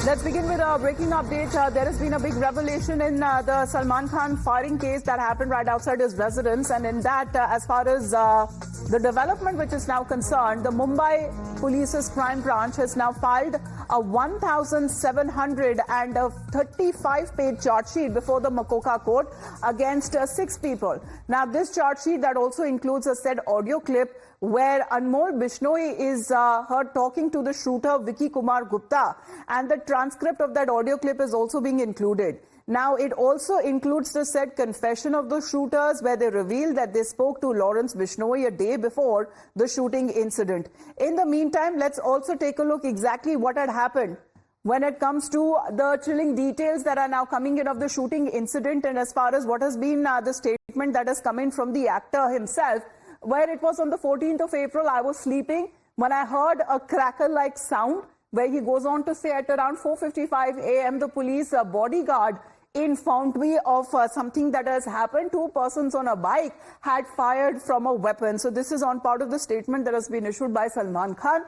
Let's begin with a breaking update. There has been a big revelation in the Salman Khan firing case that happened right outside his residence. And in that, as far as the development which is now concerned, the Mumbai Police's crime branch has now filed a 1,735-page charge sheet before the Makoka court against 6 people. Now, this charge sheet that also includes a said audio clip where Anmol Bishnoi is heard talking to the shooter Vicky Kumar Gupta, and the transcript of that audio clip is also being included. Now, it also includes the said confession of the shooters where they revealed that they spoke to Lawrence Bishnoi a day before the shooting incident. In the meantime, let's also take a look exactly what had happened when it comes to the chilling details that are now coming in of the shooting incident, and as far as what has been the statement that has come in from the actor himself, where it was on the 14th of April, I was sleeping when I heard a crackle-like sound, where he goes on to say at around 4:55 a.m. the police bodyguard informed me of something that has happened. 2 persons on a bike had fired from a weapon. So this is on part of the statement that has been issued by Salman Khan,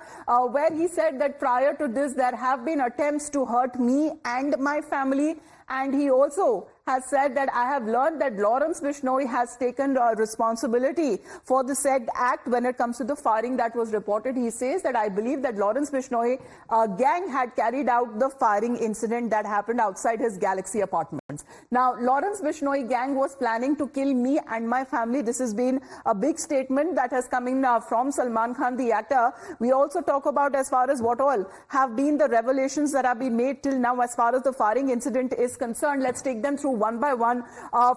where he said that prior to this there have been attempts to hurt me and my family. And he also has said that I have learned that Lawrence Bishnoi has taken responsibility for the said act when it comes to the firing that was reported. He says that I believe that Lawrence Bishnoi gang had carried out the firing incident that happened outside his Galaxy apartments. Now, Lawrence Bishnoi gang was planning to kill me and my family. This has been a big statement that has come in from Salman Khan, the actor. We also talk about as far as what all have been the revelations that have been made till now as far as the firing incident is concerned. Let's take them through one by one.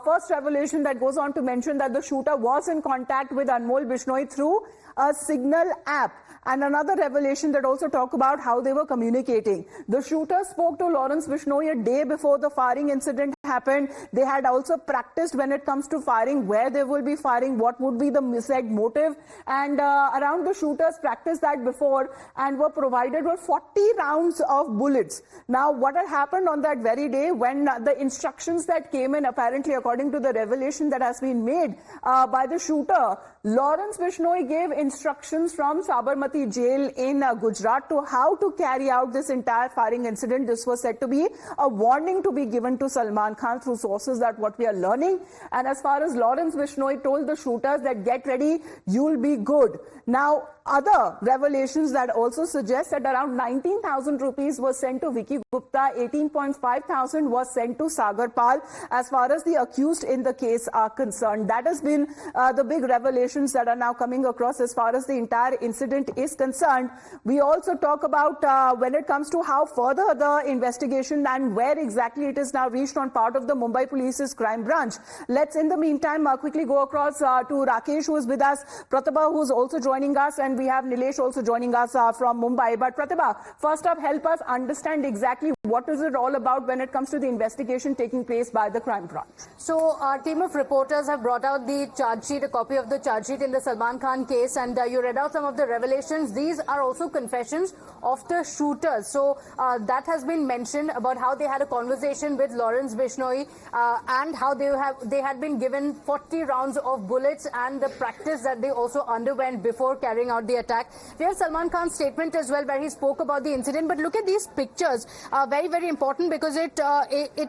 First revelation that goes on to mention that the shooter was in contact with Anmol Bishnoi through a Signal app. And another revelation that also talk about how they were communicating. The shooter spoke to Lawrence Bishnoi a day before the firing incident happened. They had also practiced when it comes to firing, where they will be firing, what would be the said motive. And around the shooters practiced that before and were provided with 40 rounds of bullets. Now, what had happened on that very day when the instructions that came in, apparently according to the revelation that has been made by the shooter, Lawrence Bishnoi gave instructions from Sabarmati jail in Gujarat to how to carry out this entire firing incident. This was said to be a warning to be given to Salman Khan through sources that what we are learning. And as far as Lawrence Bishnoi told the shooters that get ready, you'll be good. Now, other revelations that also suggest that around 19,000 rupees was sent to Vicky Gupta, 18.5 thousand was sent to Sagar Pal as far as the accused in the case are concerned. That has been the big revelations that are now coming across as far as the entire incident is concerned. We also talk about when it comes to how further the investigation and where exactly it is now reached on part of the Mumbai Police's crime branch. Let's in the meantime quickly go across to Rakesh, who is with us, Pratibha, who is also joining us, and we have Nilesh also joining us from Mumbai. But Pratibha, first up, help us understand exactly what is it all about when it comes to the investigation taking place by the crime branch. So our team of reporters have brought out the charge sheet, a copy of the charge sheet in the Salman Khan case, and you read out some of the revelations. These are also confessions of the shooters. So that has been mentioned about how they had a conversation with Lawrence Bishnoi and how they had been given 40 rounds of bullets and the practice that they also underwent before carrying out the attack. We have Salman Khan's statement as well where he spoke about the incident. But look at these pictures. Very, very important because it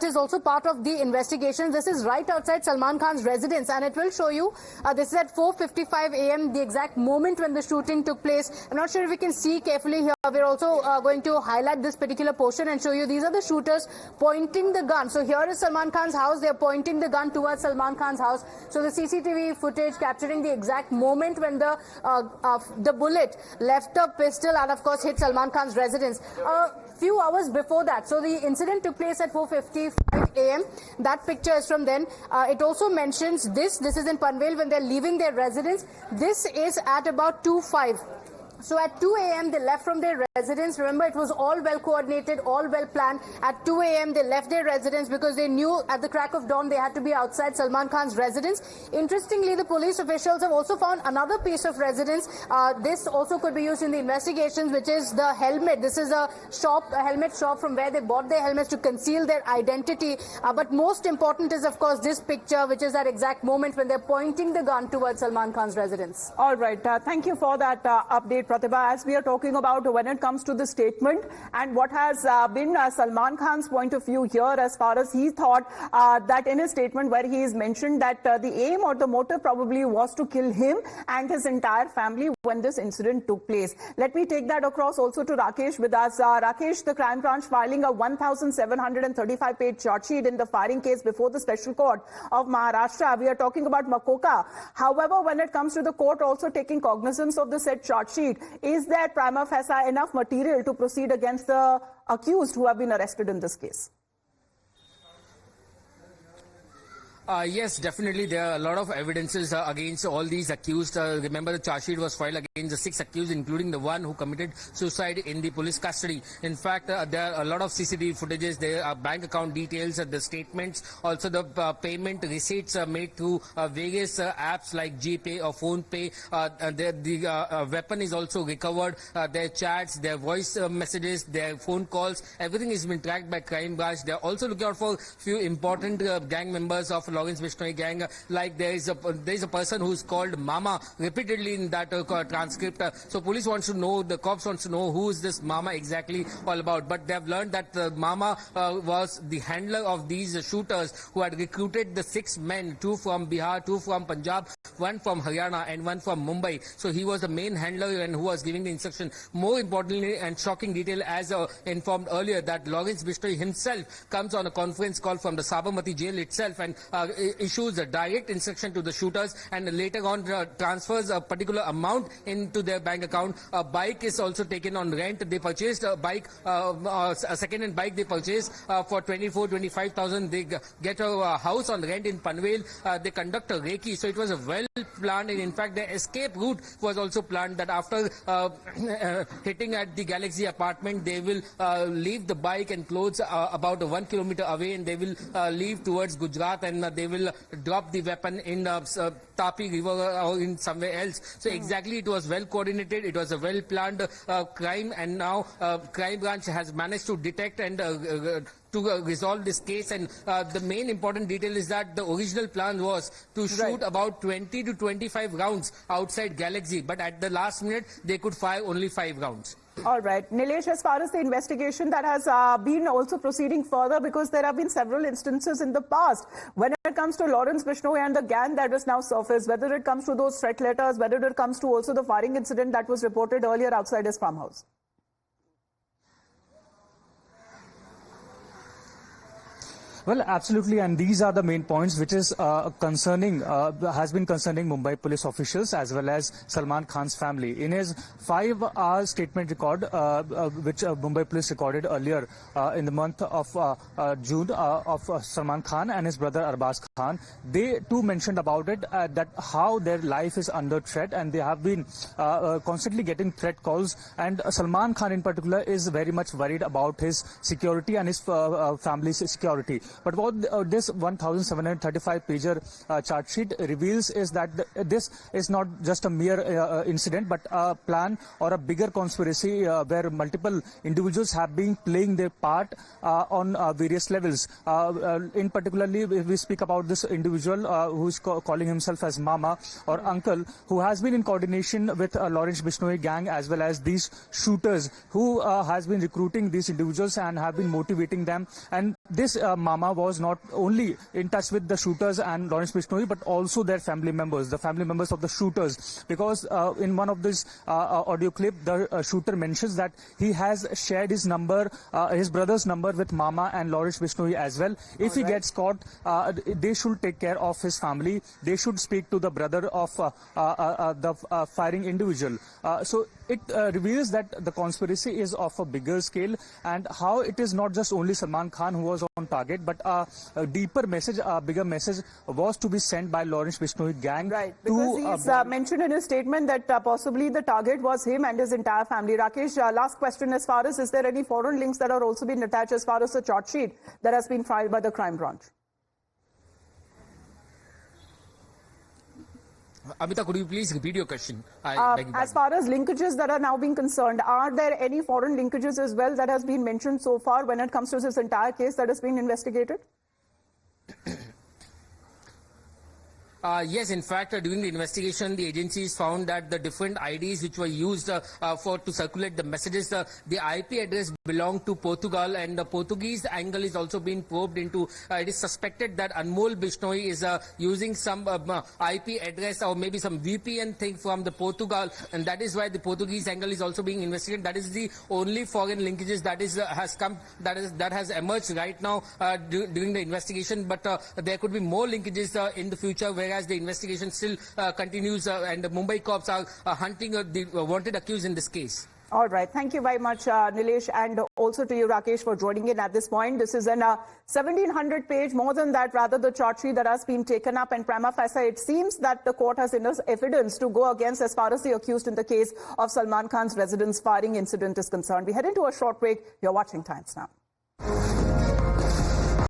is also part of the investigation. This is right outside Salman Khan's residence, and it will show you this is at 4:55 a.m. the exact moment when the shooting took place. I'm not sure if we can see carefully here. We're also going to highlight this particular portion and show you these are the shooters pointing the gun. So here is Salman Khan's house. They're pointing the gun towards Salman Khan's house. So the CCTV footage capturing the exact moment when the bullet left the pistol and of course hit Salman Khan's residence. Few hours before that. So the incident took place at 4:55 a.m. That picture is from then. It also mentions this is in Panvel when they're leaving their residence. This is at about 2:05. So at 2 a.m. they left from their residence. Remember, it was all well coordinated, all well planned. At 2 a.m. they left their residence because they knew at the crack of dawn they had to be outside Salman Khan's residence. Interestingly, the police officials have also found another piece of residence. This also could be used in the investigations, which is the helmet. This is a helmet shop from where they bought their helmets to conceal their identity. But most important is, of course, this picture, which is that exact moment when they're pointing the gun towards Salman Khan's residence. All right. Thank you for that update, Pratibha, as we are talking about when it comes to the statement and what has been Salman Khan's point of view here, as far as he thought that in his statement where he has mentioned that the aim or the motive probably was to kill him and his entire family when this incident took place. Let me take that across also to Rakesh with us. Rakesh, the crime branch filing a 1,735-page charge sheet in the firing case before the Special Court of Maharashtra. We are talking about Makoka. However, when it comes to the court also taking cognizance of the said charge sheet, is there prima facie enough material to proceed against the accused who have been arrested in this case? Yes, definitely. There are a lot of evidences against all these accused. Remember, the charge sheet was filed against the 6 accused, including the one who committed suicide in the police custody. In fact, there are a lot of CCTV footages. There are bank account details, the statements, also the payment receipts made through various apps like GPay or PhonePe. The weapon is also recovered. Their chats, their voice messages, their phone calls, everything has been tracked by crime branch. They are also looking out for few important gang members of Lawrence Bishnoi gang, like there is a person who's called Mama repeatedly in that transcript. So police wants to know, the cops wants to know who is this Mama exactly all about. But they have learned that Mama was the handler of these shooters who had recruited the 6 men, 2 from Bihar, 2 from Punjab, 1 from Haryana and 1 from Mumbai. So he was the main handler and who was giving the instruction. More importantly and shocking detail, as informed earlier, that Lawrence Bishnoi himself comes on a conference call from the Sabarmati jail itself and issues a direct instruction to the shooters and later on transfers a particular amount into their bank account. A bike is also taken on rent. They purchased a bike, a second-hand bike they purchased for 25,000. They get a house on rent in Panvel. They conduct a recce. So it was a well-planned, and in fact the escape route was also planned, that after hitting at the Galaxy apartment, they will leave the bike and clothes about 1 kilometer away, and they will leave towards Gujarat, and they will drop the weapon in Tapi River or in somewhere else. So exactly, it was well coordinated, it was a well planned crime, and now crime branch has managed to detect and to resolve this case. And the main important detail is that the original plan was to shoot about 20 to 25 rounds outside Galaxy, but at the last minute they could fire only 5 rounds. All right. Nilesh, as far as the investigation that has been also proceeding further, because there have been several instances in the past when it comes to Lawrence Bishnoi and the gang that is now surfaced, whether it comes to those threat letters, whether it comes to also the firing incident that was reported earlier outside his farmhouse. Well, absolutely, and these are the main points which is concerning, has been concerning Mumbai police officials as well as Salman Khan's family. In his 5-hour statement record, which Mumbai police recorded earlier in the month of June of Salman Khan and his brother Arbaz Khan, they too mentioned about it, that how their life is under threat, and they have been constantly getting threat calls, and Salman Khan in particular is very much worried about his security and his family's security. But what this 1,735-pager charge sheet reveals is that this is not just a mere incident, but a plan or a bigger conspiracy where multiple individuals have been playing their part on various levels. In particularly, we speak about this individual who is calling himself as Mama or Uncle, who has been in coordination with Lawrence Bishnoi gang as well as these shooters, who has been recruiting these individuals and have been motivating them. And this Mama was not only in touch with the shooters and Lawrence Bishnoi, but also their family members, the family members of the shooters, because in one of this audio clip, the shooter mentions that he has shared his number, his brother's number with Mama and Lawrence Bishnoi as well. If he gets caught, they should take care of his family. They should speak to the brother of the firing individual. So it reveals that the conspiracy is of a bigger scale, and how it is not just only Salman Khan who was on target, but a deeper message, a bigger message was to be sent by Lawrence Bishnoi gang. Right, because he's mentioned in his statement that possibly the target was him and his entire family. Rakesh, last question as far as, is there any foreign links that are also being attached as far as the charge sheet that has been filed by the crime branch? Amita, could you please repeat your question? As far as linkages that are now being concerned, are there any foreign linkages as well that has been mentioned so far when it comes to this entire case that has been investigated? Yes, in fact, during the investigation, the agencies found that the different IDs which were used to circulate the messages, the IP address belonged to Portugal, and the Portuguese angle is also being probed into. It is suspected that Anmol Bishnoi is using some IP address or maybe some VPN thing from the Portugal, and that is why the Portuguese angle is also being investigated. That is the only foreign linkages that has emerged right now during the investigation. But there could be more linkages in the future, whereas the investigation still continues, and the Mumbai cops are hunting the wanted accused in this case. All right. Thank you very much, Nilesh, and also to you, Rakesh, for joining in at this point. This is an 1,700-page, more than that, rather, the charge sheet that has been taken up, and prima facie, it seems that the court has enough evidence to go against as far as the accused in the case of Salman Khan's residence firing incident is concerned. We head into a short break. You're watching Times Now.